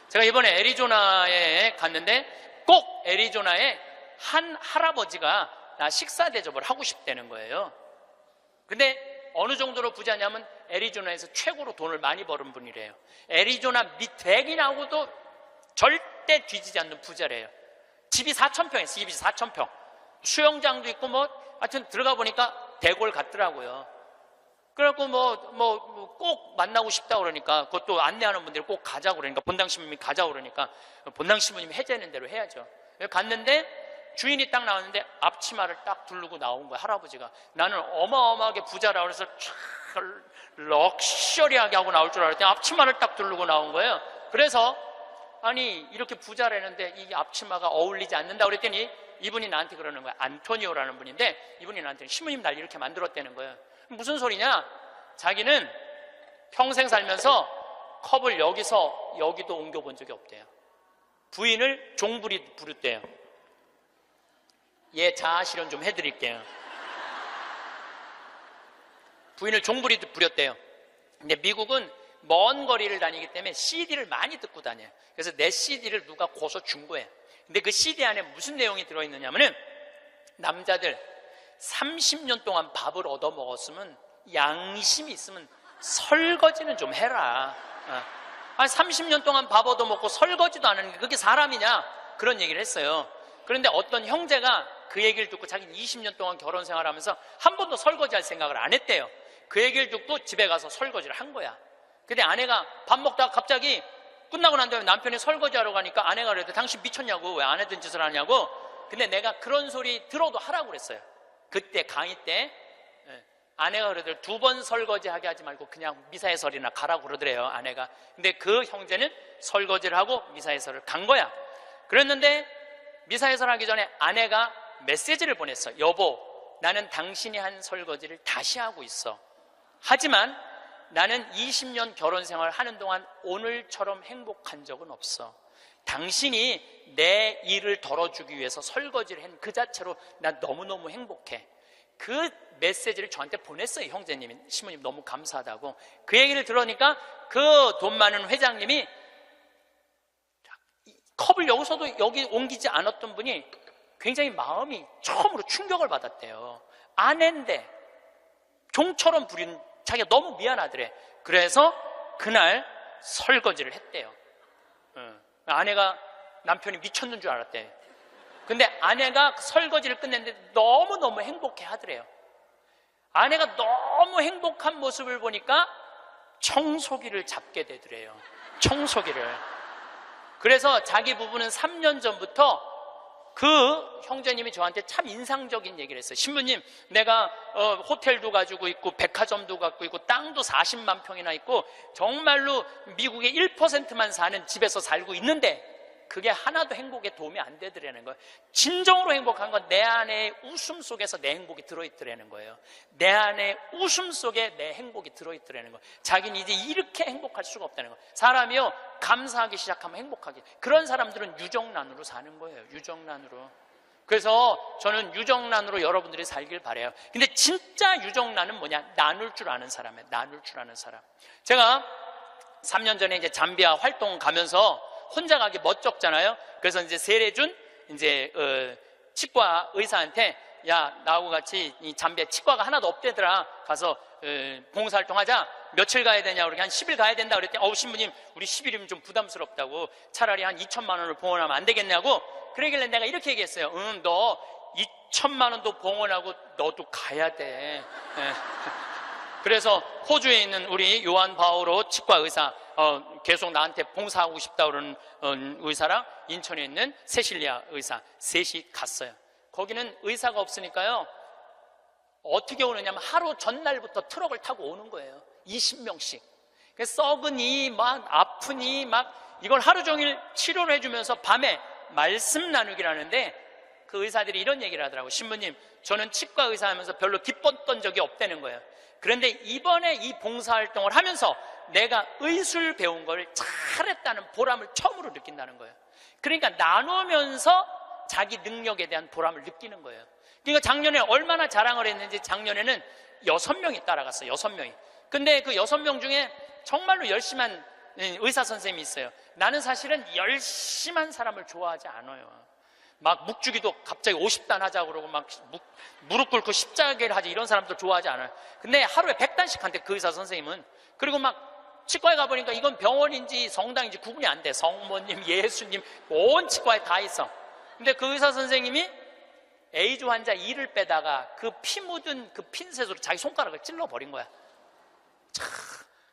A: 제가 이번에 애리조나에 갔는데 꼭 애리조나에 한 할아버지가 나 식사 대접을 하고 싶다는 거예요. 근데 어느 정도로 부자냐면 애리조나에서 최고로 돈을 많이 버는 분이래요. 애리조나 백인하고도 절대 뒤지지 않는 부자래요. 집이 4,000평 있어요. 집이 4,000평. 수영장도 있고 하여튼 들어가 보니까 대골 같더라고요. 그래갖고 꼭 만나고 싶다 그러니까, 그것도 안내하는 분들이 꼭 가자고 그러니까, 본당 신부님이 가자고 그러니까 본당 신부님이 해제하는 대로 해야죠. 갔는데 주인이 딱 나왔는데 앞치마를 딱 두르고 나온 거야, 할아버지가. 나는 어마어마하게 부자라 그래서 촥 럭셔리하게 하고 나올 줄 알았더니 앞치마를 딱 두르고 나온 거예요. 그래서 아니 이렇게 부자라는데 이 앞치마가 어울리지 않는다 그랬더니 이분이 나한테 그러는 거야. 안토니오라는 분인데 이분이 나한테 신부님 날 이렇게 만들었다는 거예요. 무슨 소리냐? 자기는 평생 살면서 컵을 여기서 여기도 옮겨본 적이 없대요. 부인을 종부리 부르대요. 예, 자아 실현 좀 해드릴게요. 부인을 종부리 부렸대요. 근데 미국은 먼 거리를 다니기 때문에 CD를 많이 듣고 다녀요. 그래서 내 CD를 누가 고서 준 거예요. 근데 그 CD 안에 무슨 내용이 들어있느냐면은, 남자들 30년 동안 밥을 얻어 먹었으면 양심이 있으면 설거지는 좀 해라. 30년 동안 밥 얻어 먹고 설거지도 안 하는 게 그게 사람이냐? 그런 얘기를 했어요. 그런데 어떤 형제가 그 얘기를 듣고, 자기는 20년 동안 결혼 생활하면서 한 번도 설거지할 생각을 안 했대요. 그 얘기를 듣고 집에 가서 설거지를 한 거야. 근데 아내가 밥 먹다가 갑자기 끝나고 난 다음에 남편이 설거지하러 가니까 아내가 그래도 당신 미쳤냐고, 왜 안 했던 짓을 하냐고. 근데 내가 그런 소리 들어도 하라고 그랬어요. 그때 강의 때 아내가 그러더래요. 2번 설거지하게 하지 말고 그냥 미사에설이나 가라고 그러더래요, 아내가. 근데 그 형제는 설거지를 하고 미사에설을 간 거야. 그랬는데 미사에설 하기 전에 아내가 메시지를 보냈어. 여보, 나는 당신이 한 설거지를 다시 하고 있어. 하지만 나는 20년 결혼 생활 하는 동안 오늘처럼 행복한 적은 없어. 당신이 내 일을 덜어주기 위해서 설거지를 한 그 자체로 난 너무너무 행복해. 그 메시지를 저한테 보냈어요, 형제님이. 시모님 너무 감사하다고. 그 얘기를 들으니까 그 돈 많은 회장님이 컵을 여기서도 여기 옮기지 않았던 분이 굉장히 마음이 처음으로 충격을 받았대요. 아내인데 종처럼 부린 자기가 너무 미안하더래. 그래서 그날 설거지를 했대요. 아내가 남편이 미쳤는 줄 알았대. 근데 아내가 설거지를 끝냈는데 너무너무 행복해 하더래요. 아내가 너무 행복한 모습을 보니까 청소기를 잡게 되더래요. 청소기를. 그래서 자기 부부는 3년 전부터 그 형제님이 저한테 참 인상적인 얘기를 했어요. 신부님, 내가 호텔도 가지고 있고 백화점도 갖고 있고 땅도 40만 평이나 있고 정말로 미국의 1%만 사는 집에서 살고 있는데 그게 하나도 행복에 도움이 안 되더라는 거예요. 진정으로 행복한 건 내 안에 웃음 속에서 내 행복이 들어있더라는 거예요. 내 안에 웃음 속에 내 행복이 들어있더라는 거예요. 자기는 이제 이렇게 행복할 수가 없다는 거예요. 사람이요, 감사하기 시작하면 행복하게. 그런 사람들은 유정란으로 사는 거예요. 유정란으로. 그래서 저는 유정란으로 여러분들이 살길 바라요. 근데 진짜 유정란은 뭐냐? 나눌 줄 아는 사람이에요. 나눌 줄 아는 사람. 제가 3년 전에 이제 잠비아 활동 가면서 혼자 가기 멋쩍잖아요. 그래서 이제 세례준 이제 치과 의사한테, 야, 나하고 같이 이 잠비아 치과가 하나도 없대더라. 가서 봉사활동 하자. 며칠 가야 되냐고. 그렇게 한 10일 가야 된다 그랬더니, 신부님, 우리 10일이면 좀 부담스럽다고. 차라리 한 2천만 원을 봉헌하면 안 되겠냐고. 그러길래 내가 이렇게 얘기했어요. 너 2천만 원도 봉헌하고 너도 가야 돼. 그래서 호주에 있는 우리 요한 바오로 치과 의사, 계속 나한테 봉사하고 싶다 그러는 의사랑 인천에 있는 세실리아 의사 셋이 갔어요. 거기는 의사가 없으니까요, 어떻게 오느냐면 하루 전날부터 트럭을 타고 오는 거예요. 20명씩. 썩으니 막 아프니 막 이걸 하루 종일 치료를 해주면서 밤에 말씀 나누기라는데, 그 의사들이 이런 얘기를 하더라고요. 신부님, 저는 치과 의사 하면서 별로 기뻤던 적이 없다는 거예요. 그런데 이번에 이 봉사활동을 하면서 내가 의술 배운 걸 잘했다는 보람을 처음으로 느낀다는 거예요. 그러니까 나누면서 자기 능력에 대한 보람을 느끼는 거예요. 그러니까 작년에 얼마나 자랑을 했는지, 작년에는 6명이 따라갔어요. 6명이. 근데 그 6명 중에 정말로 열심한 의사 선생님이 있어요. 나는 사실은 열심한 사람을 좋아하지 않아요. 막 묵주기도 갑자기 50단 하자고 그러고 막 무릎 꿇고 십자가를 하지, 이런 사람들 좋아하지 않아요. 근데 하루에 100단씩 한대, 그 의사 선생님은. 그리고 막 치과에 가보니까 이건 병원인지 성당인지 구분이 안 돼. 성모님, 예수님, 온 치과에 다 있어. 근데 그 의사 선생님이 에이즈 환자 이를 빼다가 그 피 묻은 그 핀셋으로 자기 손가락을 찔러버린 거야. 참,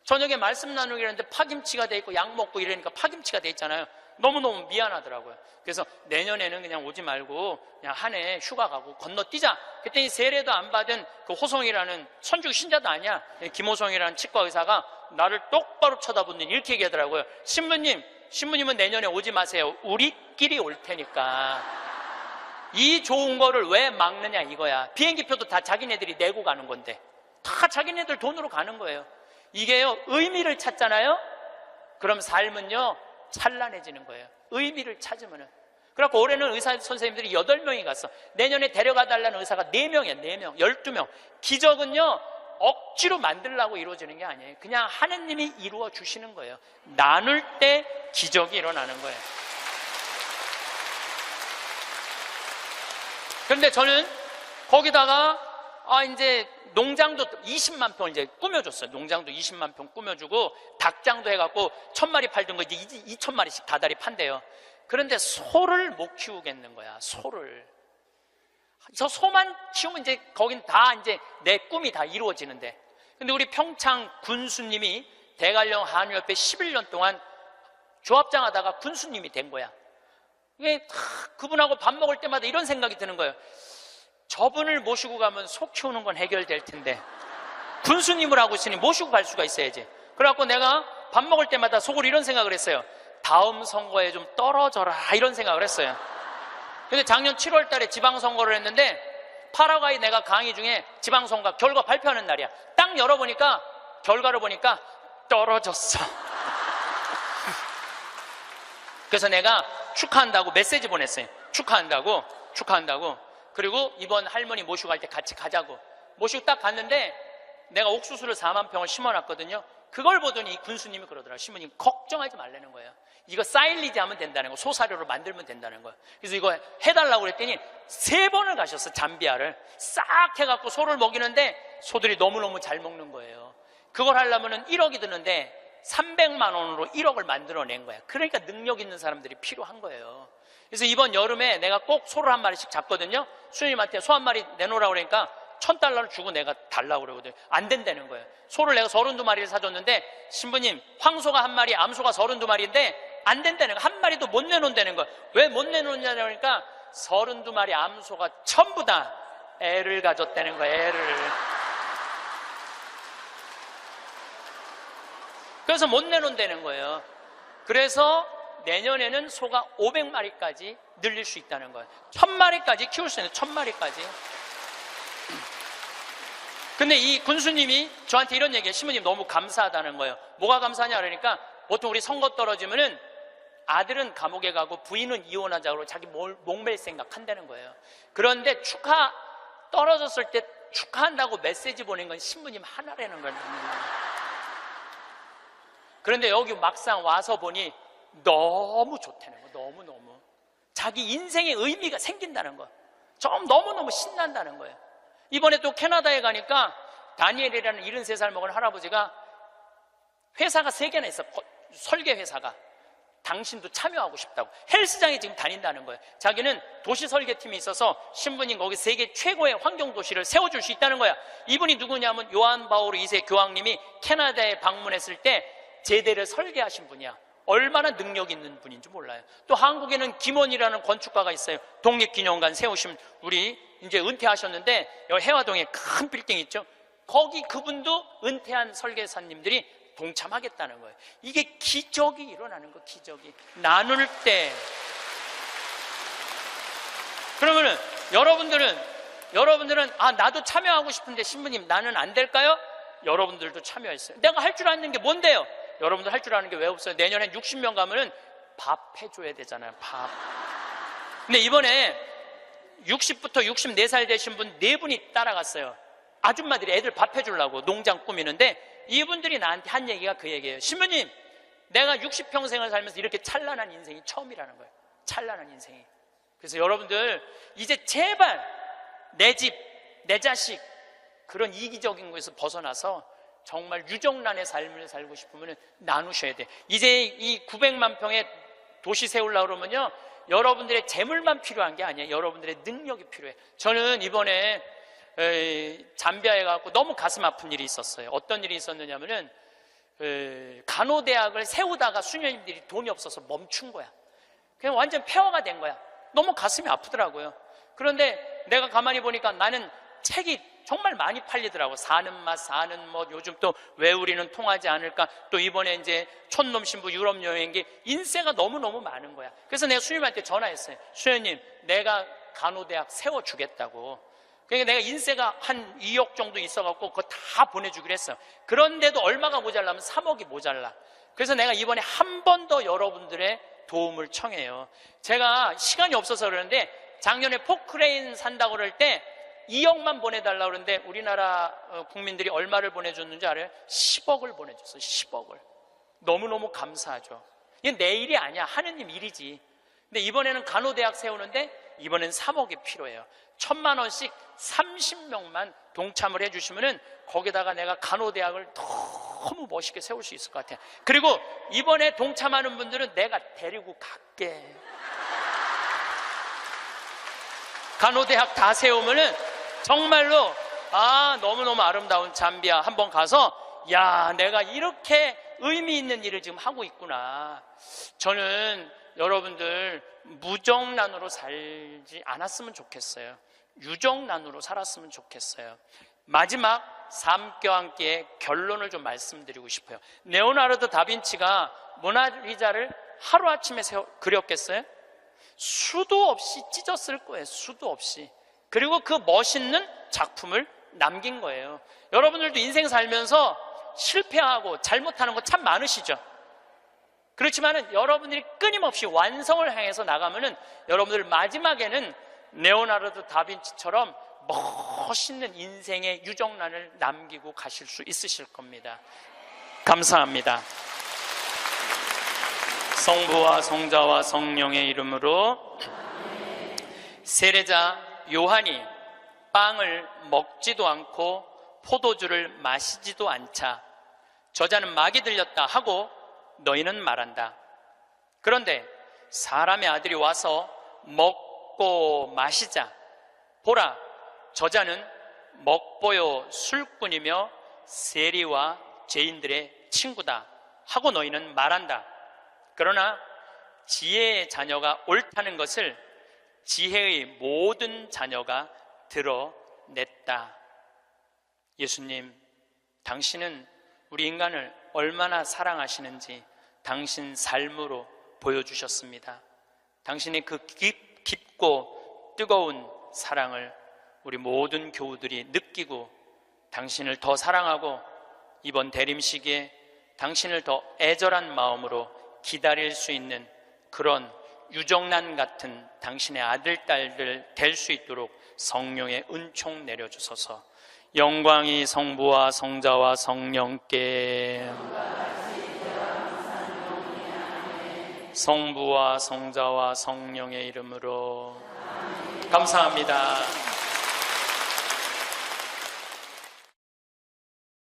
A: 저녁에 말씀 나누기 했는데 파김치가 돼 있고 약 먹고 이러니까 파김치가 돼 있잖아요. 너무너무 미안하더라고요. 그래서 내년에는 그냥 오지 말고 그냥 한 해 휴가 가고 건너뛰자. 그랬더니 세례도 안 받은 그 호성이라는, 천주교 신자도 아니야, 김호성이라는 치과 의사가 나를 똑바로 쳐다보더니 이렇게 얘기하더라고요. 신부님은 내년에 오지 마세요. 우리끼리 올 테니까. 이 좋은 거를 왜 막느냐 이거야. 비행기표도 다 자기네들이 내고 가는 건데, 다 자기네들 돈으로 가는 거예요. 이게요, 의미를 찾잖아요. 그럼 삶은요 찬란해지는 거예요. 의미를 찾으면은. 그래갖고 올해는 의사 선생님들이 8명이 갔어. 내년에 데려가 달라는 의사가 4명이야. 4명, 12명. 기적은요 억지로 만들려고 이루어지는 게 아니에요. 그냥 하느님이 이루어 주시는 거예요. 나눌 때 기적이 일어나는 거예요. 그런데 저는 거기다가 이제 농장도 20만 평을 이제 꾸며줬어요. 농장도 20만 평 꾸며주고 닭장도 해갖고 1000마리 팔던 거 이제 2000마리씩 다달이 판대요. 그런데 소를 못 키우겠는 거야. 소를. 저 소만 키우면 이제 거긴 다 이제 내 꿈이 다 이루어지는데. 근데 우리 평창 군수님이 대관령 한우협회 11년 동안 조합장 하다가 군수님이 된 거야. 이게 그분하고 밥 먹을 때마다 이런 생각이 드는 거예요. 저분을 모시고 가면 소 키우는 건 해결될 텐데 군수님을 하고 있으니 모시고 갈 수가 있어야지. 그래갖고 내가 밥 먹을 때마다 속으로 이런 생각을 했어요. 다음 선거에 좀 떨어져라, 이런 생각을 했어요. 근데 작년 7월 달에 지방선거를 했는데 파라과이 내가 강의 중에 지방선거 결과 발표하는 날이야. 딱 열어보니까 결과를 보니까 떨어졌어. 그래서 내가 축하한다고 메시지 보냈어요. 축하한다고. 그리고 이번 할머니 모시고 갈 때 같이 가자고. 모시고 딱 갔는데 내가 옥수수를 4만 평을 심어놨거든요. 그걸 보더니 군수님이 그러더라고요. 신부님 걱정하지 말라는 거예요. 이거 사일리지 하면 된다는 거, 소사료로 만들면 된다는 거예요. 그래서 이거 해달라고 그랬더니 3번을 가셨어. 잠비아를 싹 해갖고 소를 먹이는데 소들이 너무너무 잘 먹는 거예요. 그걸 하려면 1억이 드는데 300만 원으로 1억을 만들어낸 거야. 그러니까 능력 있는 사람들이 필요한 거예요. 그래서 이번 여름에 내가 꼭 소를 한 마리씩 잡거든요. 수님한테 소 한 마리 내놓으라고 그러니까 $1000를 주고 내가 달라고 그러거든요. 안 된다는 거예요. 소를 내가 32마리를 사줬는데 신부님, 황소가 1마리, 암소가 32마리인데 안 된다는 거예요. 한 마리도 못 내놓는다는 거예요. 왜 못 내놓느냐고 하니까 32마리 암소가 전부 다 애를 가졌다는 거예요. 애를. 그래서 못 내놓는다는 거예요. 그래서 내년에는 소가 500마리까지 늘릴 수 있다는 거예요. 1000마리까지 키울 수 있는 1000마리까지. 근데 이 군수님이 저한테 이런 얘기해요. 신부님 너무 감사하다는 거예요. 뭐가 감사하냐 그러니까 보통 우리 선거 떨어지면은 아들은 감옥에 가고 부인은 이혼하자고 자기 목맬 생각 한다는 거예요. 그런데 떨어졌을 때 축하한다고 메시지 보낸 건 신부님 하나라는 거예요. 그런데 여기 막상 와서 보니 너무 좋다는 거. 너무너무 자기 인생의 의미가 생긴다는 거. 좀 너무너무 신난다는 거예요. 이번에 또 캐나다에 가니까 다니엘이라는 73살 먹은 할아버지가 회사가 3개나 있어. 설계 회사가. 당신도 참여하고 싶다고 헬스장에 지금 다닌다는 거예요. 자기는 도시 설계팀이 있어서 신부님 거기 세계 최고의 환경도시를 세워줄 수 있다는 거야. 이분이 누구냐면 요한 바오로 2세 교황님이 캐나다에 방문했을 때 제대를 설계하신 분이야. 얼마나 능력 있는 분인지 몰라요. 또 한국에는 김원이라는 건축가가 있어요. 독립기념관 세우신 우리 이제 은퇴하셨는데 여기 해화동에 큰 빌딩 있죠. 거기 그분도 은퇴한 설계사님들이 동참하겠다는 거예요. 이게 기적이 일어나는 거. 기적이 나눌 때. 그러면은 여러분들은 나도 참여하고 싶은데 신부님 나는 안 될까요? 여러분들도 참여했어요. 내가 할 줄 아는 게 뭔데요? 여러분들 할 줄 아는 게 왜 없어요? 내년에 60명 가면은 밥 해줘야 되잖아요. 밥. 근데 이번에 60부터 64살 되신 분 4분이 따라갔어요. 아줌마들이 애들 밥 해주려고 농장 꾸미는데 이분들이 나한테 한 얘기가 그 얘기예요. 신부님, 내가 60평생을 살면서 이렇게 찬란한 인생이 처음이라는 거예요. 찬란한 인생이. 그래서 여러분들 이제 제발 내 집, 내 자식 그런 이기적인 것에서 벗어나서 정말 유정란의 삶을 살고 싶으면 나누셔야 돼. 이제 이 900만 평의 도시 세우려고 그러면요, 여러분들의 재물만 필요한 게 아니에요. 여러분들의 능력이 필요해. 저는 이번에 잠비아에 가고 너무 가슴 아픈 일이 있었어요. 어떤 일이 있었느냐면은 간호대학을 세우다가 수녀님들이 돈이 없어서 멈춘 거야. 그냥 완전 폐허가 된 거야. 너무 가슴이 아프더라고요. 그런데 내가 가만히 보니까 나는 책이 정말 많이 팔리더라고. 사는 맛, 사는 뭐, 요즘 또 왜 우리는 통하지 않을까. 또 이번에 이제 촌놈 신부 유럽 여행기 인세가 너무너무 많은 거야. 그래서 내가 수녀님한테 전화했어요. 수녀님, 내가 간호대학 세워주겠다고. 그러니까 내가 인세가 한 2억 정도 있어갖고 그거 다 보내주기로 했어요. 그런데도 얼마가 모자라면 3억이 모자라. 그래서 내가 이번에 한 번 더 여러분들의 도움을 청해요. 제가 시간이 없어서 그러는데 작년에 포크레인 산다고 그럴 때 2억만 보내달라고 그러는데 우리나라 국민들이 얼마를 보내줬는지 알아요? 10억을 보내줬어요. 10억을. 너무너무 감사하죠. 이게 내 일이 아니야. 하느님 일이지. 근데 이번에는 간호대학 세우는데 이번엔 3억이 필요해요. 1000만 원씩 30명만 동참을 해주시면은 거기다가 내가 간호대학을 너무 멋있게 세울 수 있을 것 같아요. 그리고 이번에 동참하는 분들은 내가 데리고 갈게. 간호대학 다 세우면은 정말로 너무너무 아름다운 잠비아 한번 가서 내가 이렇게 의미 있는 일을 지금 하고 있구나. 저는 여러분들 무정란으로 살지 않았으면 좋겠어요. 유정란으로 살았으면 좋겠어요. 마지막 삶과 함께 결론을 좀 말씀드리고 싶어요. 레오나르도 다빈치가 모나리자를 하루아침에 그렸겠어요? 수도 없이 찢었을 거예요. 수도 없이. 그리고 그 멋있는 작품을 남긴 거예요. 여러분들도 인생 살면서 실패하고 잘못하는 거 참 많으시죠? 그렇지만은 여러분들이 끊임없이 완성을 향해서 나가면은 여러분들 마지막에는 레오나르도 다빈치처럼 멋있는 인생의 유정란을 남기고 가실 수 있으실 겁니다. 감사합니다. 성부와 성자와 성령의 이름으로. 세례자 요한이 빵을 먹지도 않고 포도주를 마시지도 않자 저자는 막이 들렸다 하고 너희는 말한다. 그런데 사람의 아들이 와서 먹고 마시자 보라, 저자는 먹보요 술꾼이며 세리와 죄인들의 친구다 하고 너희는 말한다. 그러나 지혜의 자녀가 옳다는 것을 지혜의 모든 자녀가 드러냈다. 예수님, 당신은 우리 인간을 얼마나 사랑하시는지 당신 삶으로 보여주셨습니다. 당신의 그 깊고 뜨거운 사랑을 우리 모든 교우들이 느끼고 당신을 더 사랑하고 이번 대림 시기에 당신을 더 애절한 마음으로 기다릴 수 있는 그런 유정란 같은 당신의 아들, 딸들 될 수 있도록 성령의 은총 내려주소서. 영광이 성부와 성자와 성령께, 성부와 성자와 성령의 이름으로 감사합니다.